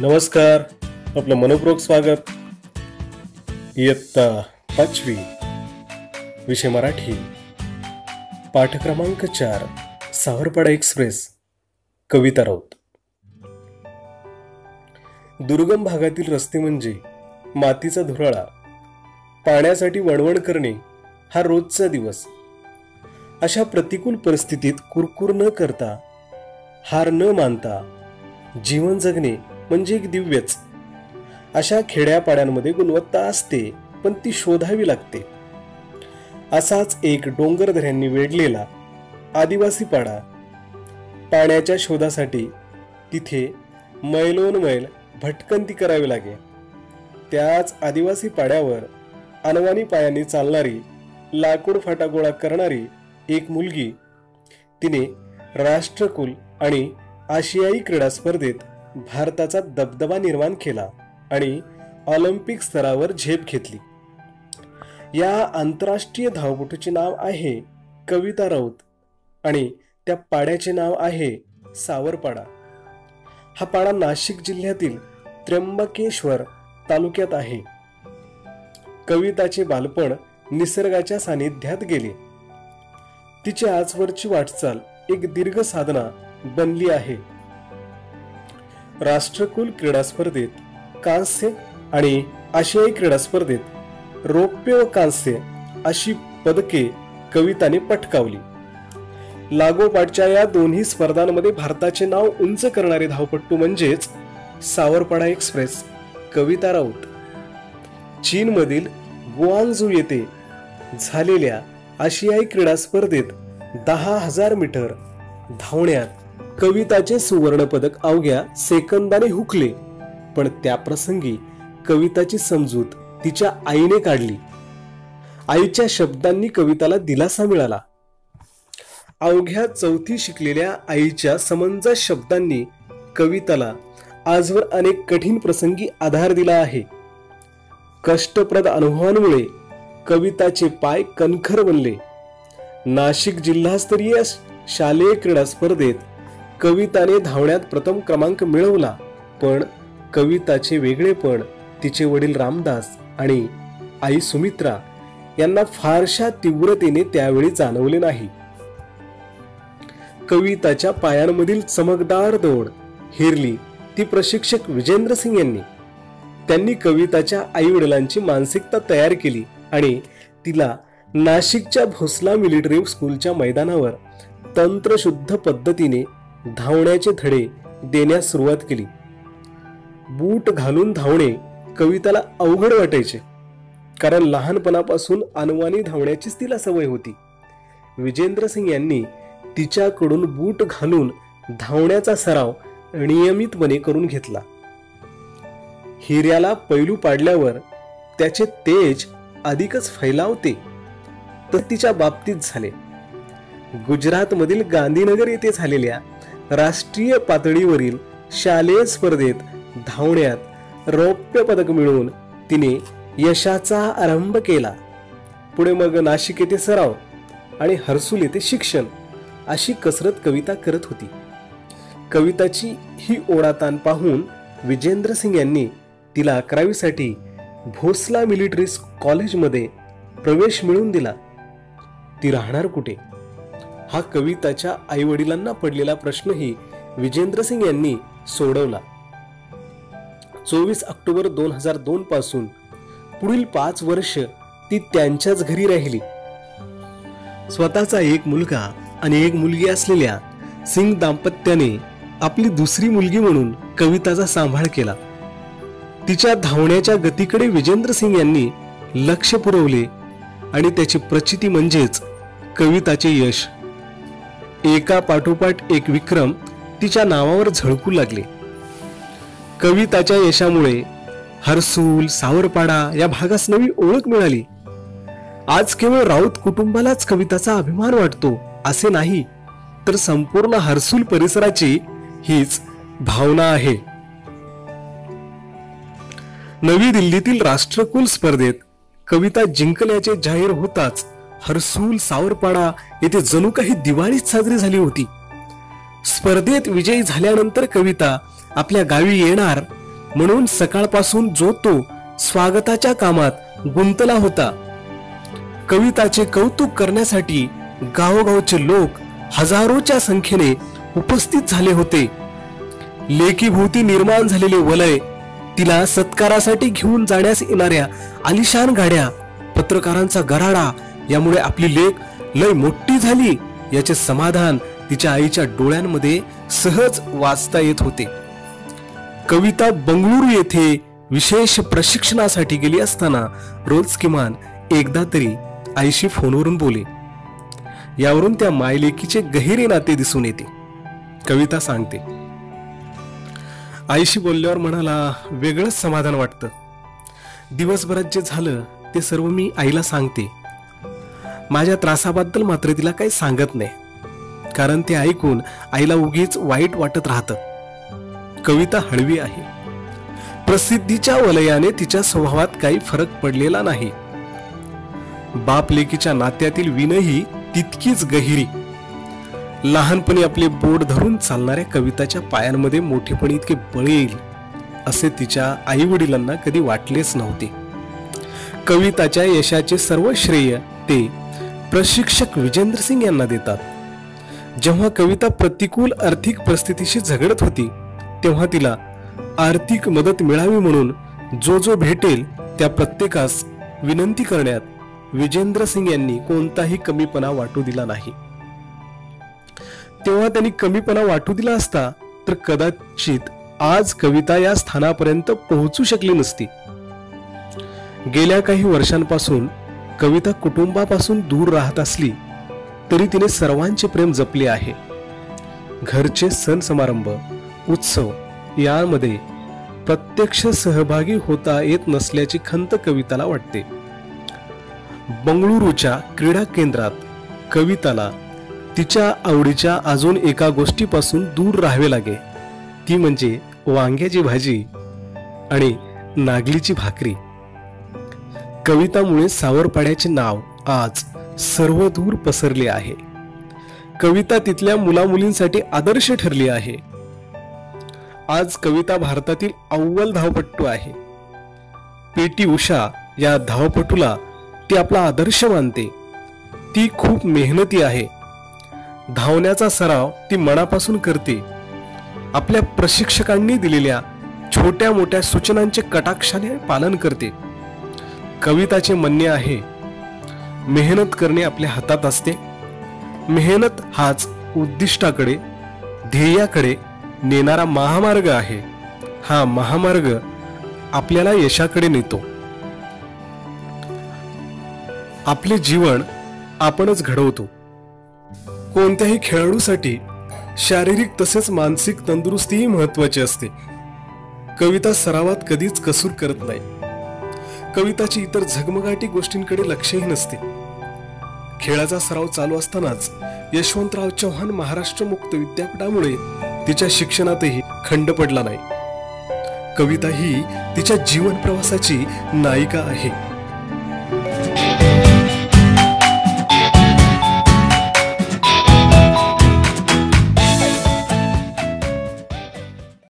नमस्कार, आपलं मनपूर्वक स्वागत. इयत्ता 5वी, विषय मराठी, पाठ क्रमांक 4, सावरपाडा एक्सप्रेस, कविता राऊत. दुर्गम भागातील रस्ते म्हणजे मातीचा धुराळा, पाण्यासाठी वणवण करणे हा रोजचा दिवस. अशा प्रतिकूल परिस्थितीत कुरकुर न करता, हार न मानता जीवन जगणे म्हणजे एक दिव्यच. अशा खेड्यापाड्यांमध्ये गुणवत्ता असते, पण ती शोधावी लागते. असाच एक डोंगरदऱ्यांनी वेढलेला आदिवासी पाडा. पाण्याच्या शोधासाठी तिथे मैलोनमैल भटकंती करावी लागे. त्याच आदिवासी पाड्यावर अनवाणी पायांनी चालणारी, लाकूड फाटा गोळा करणारी एक मुलगी, तिने राष्ट्रकुल आणि आशियाई क्रीडा स्पर्धेत भारताचा दबदबा निर्माण केला आणि ऑलिम्पिक स्तरावर झेप घेतली. या आंतरराष्ट्रीय धावपटूचे नाव आहे कविता राऊत आणि त्या पाड्याचे नाव आहे सावरपाडा. हा पाडा नाशिक जिल्ह्यातील त्र्यंबकेश्वर तालुक्यात आहे. कविताचे बालपण निसर्गाच्या सानिध्यात गेले. तिची आजवरची वाटचाल एक दीर्घ साधना बनली आहे. राष्ट्रकुल क्रीडा स्पर्धेत कांस्य आणि आशियाई क्रीडा स्पर्धेत रौप्य व कांस्य अशी पदके कविताने पटकावली. लागोपाठच्या या दोन्ही स्पर्धांमध्ये भारताचे नाव उंच करणारे धावपट्टू म्हणजेच सावरपाडा एक्सप्रेस कविता राऊत. चीनमधील गुआंगझू येथे झालेल्या आशियाई क्रीडा स्पर्धेत 10,000 मीटर धावण्यात कविताचे सुवर्ण पदक अवघ्या सेकंदाने हुकले. पण त्या प्रसंगी कविताची समजूत तिच्या आईने काढली. आईच्या शब्दांनी कविताला दिलासा मिळाला. अवघ्या 4थी शिकलेल्या आईच्या समंजस शब्दांनी कविताला आजवर अनेक कठीण प्रसंगी आधार दिला आहे. कष्टप्रद अनुभवांमुळे कविताचे पाय कणखर बनले. नाशिक जिल्हास्तरीय शालेय क्रीडा स्पर्धेत कविताने धावण्यात प्रथम क्रमांक मिळवला. पण कविताचे वेगळेपण तिचे वडील रामदास आणि आई सुमित्रा यांना फारशा तीव्रतेने त्यावेळी जाणवले नाही. कविताच्या पायांमधील चमकदार दौड हेरली ती प्रशिक्षक विजेंद्र सिंग यांनी. त्यांनी कविताच्या आई वडिलांची मानसिकता तयार केली आणि तिला नाशिकच्या भोसला मिलिटरी स्कूलच्या मैदानावर तंत्रशुद्ध पद्धतीने धावण्याचे धडे देण्यास सुरुवात केली. बूट घालून धावणे कविताला अवघड वाटायचे, कारण लहानपणापासून अनवाणी धावण्याचीच तिला सवय होती. विजेंद्र सिंग यांनी तिच्याकडून बूट घालून धावण्याचा सराव नियमितपणे करून घेतला. हिऱ्याला पैलू पाडल्यावर त्याचे तेज अधिकच फैलावते, तर तिच्या बाबतीत झाले. गुजरातमधील गांधीनगर येथे झालेल्या राष्ट्रीय पातळीवरील शालेय स्पर्धेत धावण्यात रौप्य पदक मिळवून तिने यशाचा आरंभ केला. पुढे मग नाशिक येथे सराव आणि हर्सुल येथे शिक्षण अशी कसरत कविता करत होती. कविताची ही ओढाताण पाहून विजेंद्र सिंग यांनी तिला 11वी साठी भोसला मिलिटरी कॉलेजमध्ये प्रवेश मिळवून दिला. ती राहणार कुठे, हा कविताच्या आई वडिलांना पडलेला प्रश्नही विजेंद्र सिंग यांनी सोडवला. 24 ऑक्टोबर 2002 पासून पुढील 5 वर्ष ती त्यांच्याच घरी राहिली. स्वतःचा एक मुलगा आणि एक मुलगी असलेल्या सिंग दाम्पत्याने आपली दुसरी मुलगी म्हणून कविताचा सांभाळ केला. तिच्या धावण्याच्या गतीकडे विजेंद्र सिंग यांनी लक्ष पुरवले आणि त्याची प्रचिती म्हणजेच कविताचे यश. एका पाठोपाठ एक विक्रम तिच्या नावावर झळकू लागले. कविताच्या यशामुळे हर्सुल, सावरपाडा या भागास नवी ओळख मिळाली. आज केवळ राऊत कुटुंबालाच कविताचा अभिमान वाटतो असे नाही, तर संपूर्ण हर्सुल परिसराची हीच भावना आहे. नवी दिल्लीतील राष्ट्रकुल स्पर्धेत कविता जिंकल्याचे जाहीर होताच हर्सुल, सावरपाडा येथे जणू काही दिवाळीच साजरी झाली होती. स्पर्धेत विजयी झाल्यानंतर कविता आपल्या गावी येणार म्हणून सकाळपासून जो तो स्वागताच्या कामात गुंतला होता. कविताचे कौतुक करण्यासाठी गावोगावचे लोक हजारोच्या संख्येने उपस्थित झाले होते. लेकीभोवती निर्माण झालेले वलय, तिला सत्कारासाठी घेऊन जाण्यास येणाऱ्या आलिशान गाड्या, पत्रकारांचा गराडा यामुळे आपली लेक लय मोठी झाली याचे समाधान तिच्या आईच्या डोळ्यांमध्ये सहज वाचता येत होते. कविता बंगळुरू येथे विशेष प्रशिक्षणासाठी गेली असताना रोज किमान एकदा तरी आईशी फोनवरून बोले. यावरून त्या मायलेकीचे गहिरे नाते दिसून येते. कविता सांगते, आईशी बोलल्यावर मनाला वेगळंच समाधान वाटतं. दिवसभरात जे झालं ते सर्व मी आईला सांगते. माझ्या त्रासाबद्दल मात्र तिला काही सांगत नाही, कारण ते ऐकून आईला उगीच वाईट वाटत राहतं. कविता हळवी आहे. प्रसिद्धीच्या वलयाने तिच्या स्वभावात काही फरक पडलेला नाही. बाप लेकीच्या नात्यातील विनही तितकीच गहिरी. लहानपणी आपले बोट धरून चालणाऱ्या कविताच्या पायांमध्ये मोठेपणी इतके बळ येईल असे तिच्या आई वडिलांना कधी वाटलेच नव्हते. कविताच्या यशाचे सर्व श्रेय ते प्रशिक्षक विजेंद्र सिंग यांना देतात. जेव्हा कविता प्रतिकूल आर्थिक परिस्थितीशी झगडत होती तेव्हा तिला आर्थिक मदत मिळावी म्हणून जो भेटेल त्या प्रत्येकास विनंती करण्यात विजेंद्र सिंग यांनी कोणताही कमीपणा वाटू दिला नाही. तेव्हा त्यांनी कमीपणा वाटू दिला असता तर कदाचित आज कविता या स्थानापर्यंत पोहोचू शकली नसती. गेल्या काही वर्षांपासून कविता कुटुंबापासून दूर राहत असली तरी तिने सर्वांचे प्रेम जपले आहे. घरचे सण समारंभ, उत्सव यामध्ये प्रत्यक्ष सहभागी होता येत नसल्याची खंत कविताला वाटते. बंगळुरूच्या क्रीडा केंद्रात कविताला तिच्या आवडीच्या अजून एका गोष्टीपासून दूर राहावे लागे, ती म्हणजे वांग्याची भाजी आणि नागलीची भाकरी. कवितामुळे सावरपाड्याचे नाव आज सर्वदूर पसरले आहे. कविता तिथल्या मुलामुलींसाठी आदर्श ठरली आहे. आज कविता भारतातील अव्वल धावपटू आहे. पी.टी. उषा या धावपटूला ती आपला आदर्श मानते. ती खूप मेहनती आहे. धावण्याचा सराव ती मनापासून करते. आपल्या प्रशिक्षकांनी दिलेल्या छोट्या मोठ्या सूचनांचे कटाक्षाने पालन करते. कविताचे म्हणणे आहे, मेहनत करणे आपल्या हातात असते. मेहनत हाच उद्दिष्टाकडे, ध्येयाकडे नेणारा महामार्ग आहे. हा महामार्ग आपल्याला यशाकडे नेतो. आपले जीवन आपणच घडवतो. कोणत्याही खेळाडूसाठी शारीरिक तसेच मानसिक तंदुरुस्तीही महत्वाची असते. कविता सरावात कधीच कसूर करत नाही. कविताची इतर झगमगाटी गोष्टींकडे लक्षही नसते. खेळाचा सराव चालू असतानाच यशवंतराव चव्हाण महाराष्ट्र मुक्त विद्यापीठामुळे तिच्या शिक्षणातही खंड पडला नाही. कविता ही तिच्या जीवन प्रवासाची नायिका आहे.